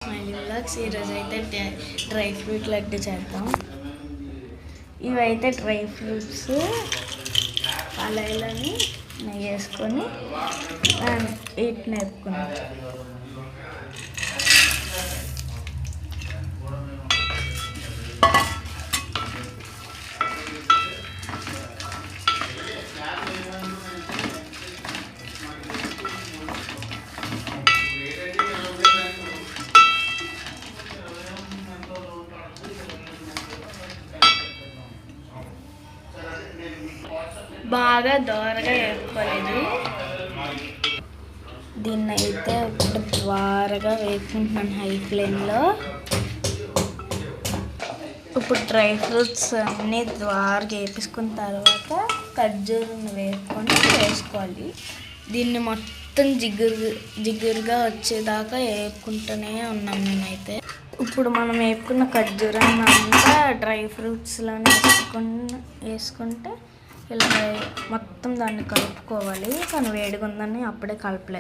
Smiling ఈరోజు అయితే dry fruit laddu చేద్దాం. ఇవైతే డ్రై ఫ్రూట్స్ పలాయిలని నెయ్యి వేసుకొని వీటిని వేపుకున్నాం. బాగా దోరగా వేపుకోలేదు. దీన్ని అయితే ఇప్పుడు ద్వారగా వేపుకుంటున్నాను హై ఫ్లేమ్లో. ఇప్పుడు డ్రై ఫ్రూట్స్ అన్నీ ద్వారగా వేపించుకున్న తర్వాత ఖర్జూరాన్ని వేసుకోవాలి. దీన్ని మొత్తం జిగురుగా వచ్చేదాకా వేపుకుంటూనే ఉన్నాం మేమైతే. ఇప్పుడు మనం వేపుకున్న ఖర్జూరాన్ని అంతా డ్రై ఫ్రూట్స్లోనే వేసుకుంటే ఇలా మొత్తం దాన్ని కలుపుకోవాలి. కానీ వేడిగా ఉందని అప్పుడే కలపలేదు.